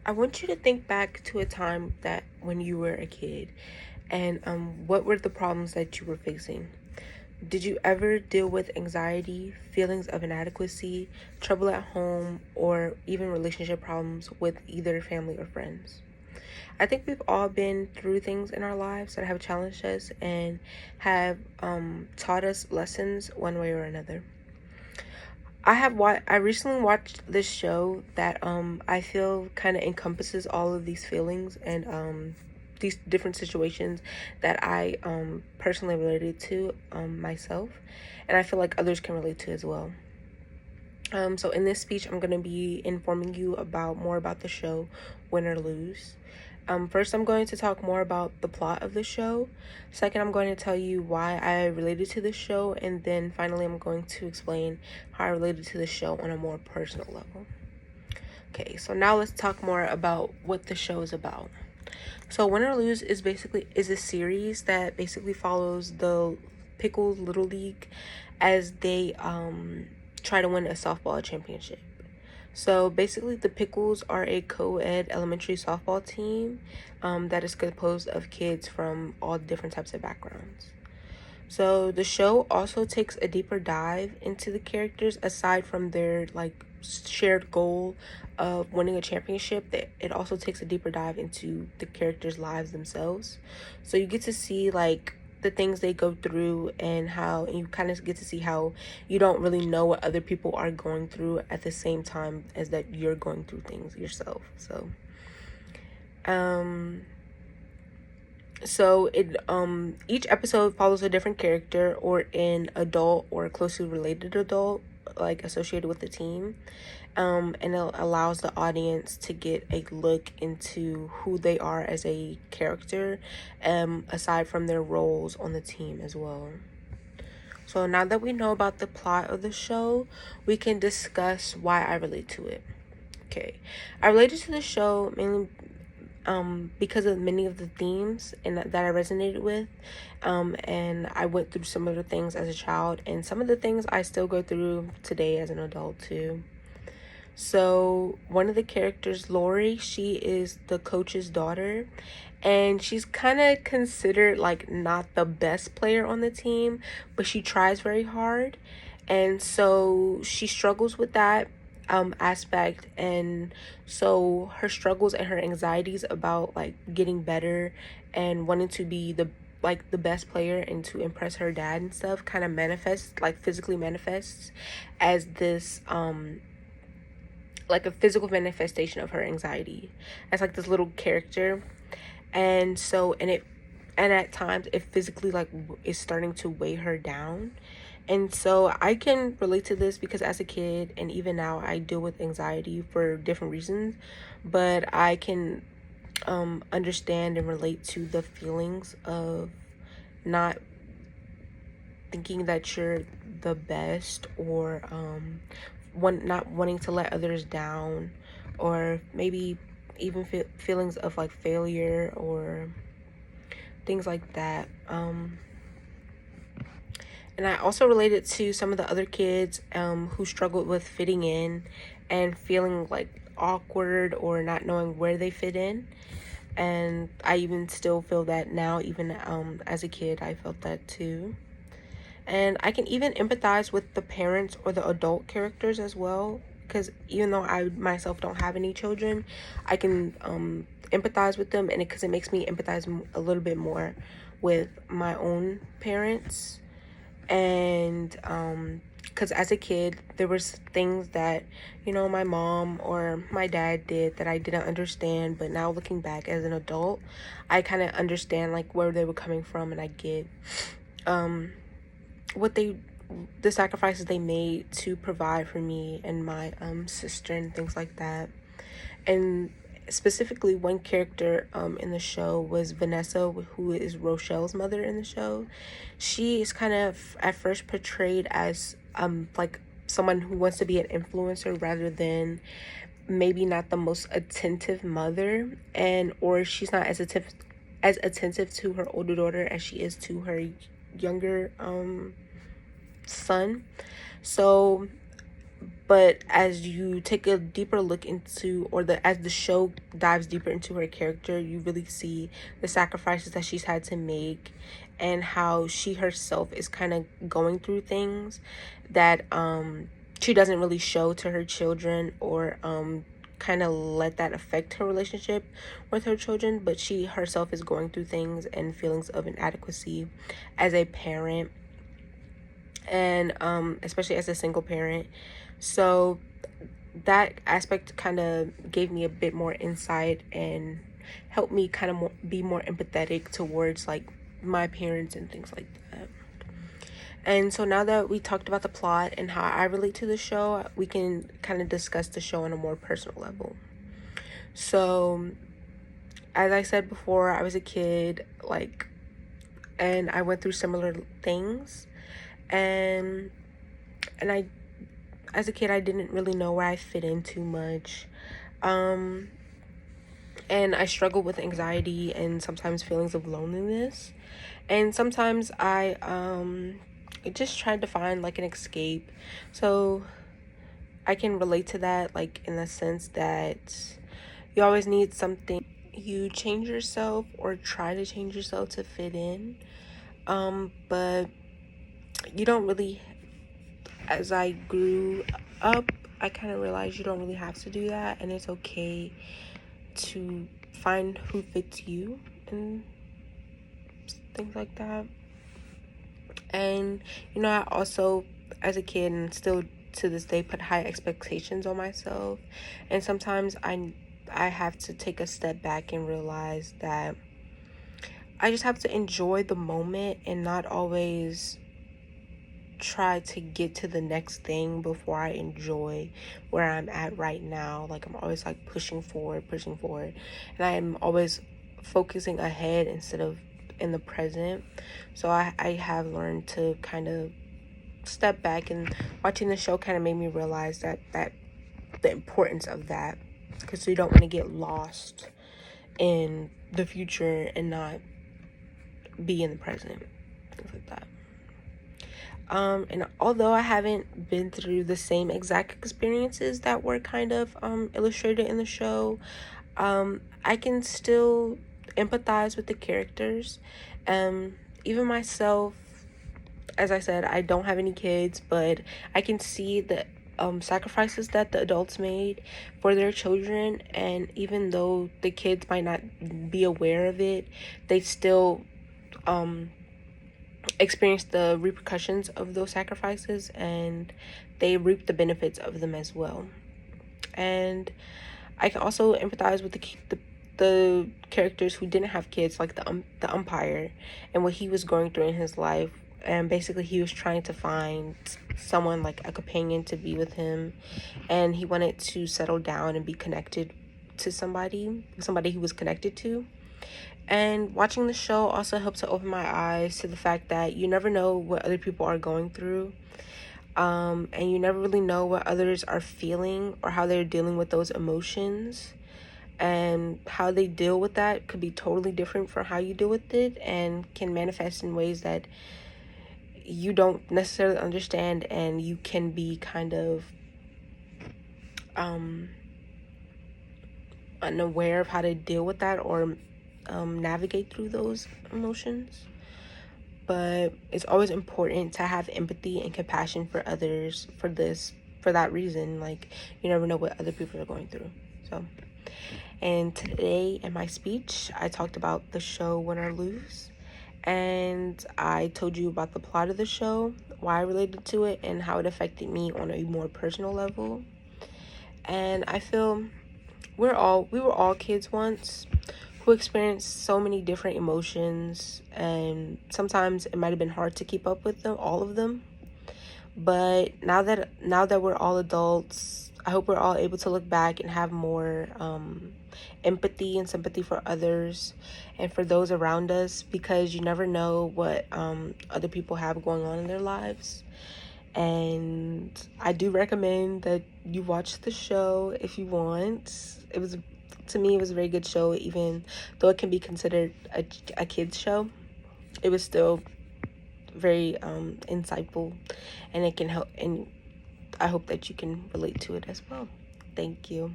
I want you to think back to a time that when you were a kid and what were the problems that you were facing? Did you ever deal with anxiety, feelings of inadequacy, trouble at home, or even relationship problems with either family or friends? I think we've all been through things in our lives that have challenged us and have taught us lessons one way or another. I recently watched this show that I feel kind of encompasses all of these feelings and these different situations that I personally related to myself, and I feel like others can relate to as well. So in this speech, I'm gonna be informing you about more about the show, Win or Lose. First, I'm going to talk more about the plot of the show. Second, I'm going to tell you why I related to the show, and then finally, I'm going to explain how I related to the show on a more personal level. Okay, so now let's talk more about what the show is about. So Win or Lose is a series that basically follows the Pickles Little League as they try to win a softball championship. So basically, the Pickles are a co-ed elementary softball team that is composed of kids from all different types of backgrounds. So the show also takes a deeper dive into the characters aside from their shared goal of winning a championship. That it also takes a deeper dive into the characters' lives themselves. So you get to see the things they go through and you kind of get to see how you don't really know what other people are going through at the same time as that you're going through things yourself. Um it each episode follows a different character or an adult or a closely related adult associated with the team. And it allows the audience to get a look into who they are as a character, aside from their roles on the team as well. So now that we know about the plot of the show, we can discuss why I relate to it. Okay, I related to the show mainly because of many of the themes and that I resonated with, and I went through some of the things as a child, and some of the things I still go through today as an adult too. So one of the characters, Lori, she is the coach's daughter, and she's kind of considered not the best player on the team, but she tries very hard, and so she struggles with that aspect. And so her struggles and her anxieties about getting better and wanting to be the best player and to impress her dad and stuff kind of manifests, physically manifests as this a physical manifestation of her anxiety as this little character. And so and at times it physically is starting to weigh her down. And so I can relate to this because as a kid and even now I deal with anxiety for different reasons, but I can understand and relate to the feelings of not thinking that you're the best, or not wanting to let others down, or maybe even feelings of failure or things like that. And I also related to some of the other kids who struggled with fitting in and feeling awkward or not knowing where they fit in. And I even still feel that now, even as a kid, I felt that too. And I can even empathize with the parents or the adult characters as well, because even though I myself don't have any children, I can empathize with them, and because it makes me empathize a little bit more with my own parents. And because as a kid there was things that my mom or my dad did that I didn't understand, but now looking back as an adult, I kind of understand where they were coming from, and I get what the sacrifices they made to provide for me and my sister and things like that. And specifically, one character in the show was Vanessa, who is Rochelle's mother in the show. She is kind of at first portrayed as someone who wants to be an influencer rather than maybe not the most attentive mother, and or she's not as attentive to her older daughter as she is to her younger son. So But as you take a deeper look into, or as the show dives deeper into her character, you really see the sacrifices that she's had to make, and how she herself is kind of going through things that she doesn't really show to her children, or kind of let that affect her relationship with her children. But she herself is going through things and feelings of inadequacy as a parent, and especially as a single parent. So that aspect kind of gave me a bit more insight and helped me kind of be more empathetic towards like my parents and things like that. And so now that we talked about the plot and how I relate to the show, we can kind of discuss the show on a more personal level. So, as I said before, I was a kid, like, and I went through similar things. And I, as a kid, I didn't really know where I fit in too much. And I struggled with anxiety and sometimes feelings of loneliness. And sometimes I just tried to find like an escape. So I can relate to that, like in the sense that you always need something. You change yourself or try to change yourself to fit in. But you don't really, as I grew up, I kind of realized you don't really have to do that, and it's okay to find who fits you and things like that. And I also, as a kid and still to this day, put high expectations on myself, and sometimes I have to take a step back and realize that I just have to enjoy the moment and not always try to get to the next thing before I enjoy where I'm at right now. Like, I'm always like pushing forward, and I'm always focusing ahead instead of in the present. So I have learned to kind of step back, and watching the show kind of made me realize that the importance of that, because you don't want to get lost in the future and not be in the present, things like that. And although I haven't been through the same exact experiences that were kind of illustrated in the show, I can still empathize with the characters. Even myself, as I said, I don't have any kids, but I can see the sacrifices that the adults made for their children, and even though the kids might not be aware of it, they still experience the repercussions of those sacrifices, and they reap the benefits of them as well. And I can also empathize with the characters who didn't have kids, like the umpire, and what he was going through in his life. And basically, he was trying to find someone, like a companion, to be with him, and he wanted to settle down and be connected to somebody he was connected to. And watching the show also helped to open my eyes to the fact that you never know what other people are going through. And you never really know what others are feeling or how they're dealing with those emotions. And how they deal with that could be totally different from how you deal with it, and can manifest in ways that you don't necessarily understand, and you can be kind of unaware of how to deal with that, or navigate through those emotions. But it's always important to have empathy and compassion for others for that reason. Like, you never know what other people are going through. So, and today in my speech, I talked about the show Win or Lose, and I told you about the plot of the show, why I related to it, and how it affected me on a more personal level. And I feel we were all kids once who experienced so many different emotions, and sometimes it might have been hard to keep up with all of them. But now that we're all adults, I hope we're all able to look back and have more empathy and sympathy for others and for those around us, because you never know what other people have going on in their lives. And I do recommend that you watch the show if you want. To me, it was a very good show, even though it can be considered a kid's show. It was still very insightful, and it can help, and I hope that you can relate to it as well. Thank you.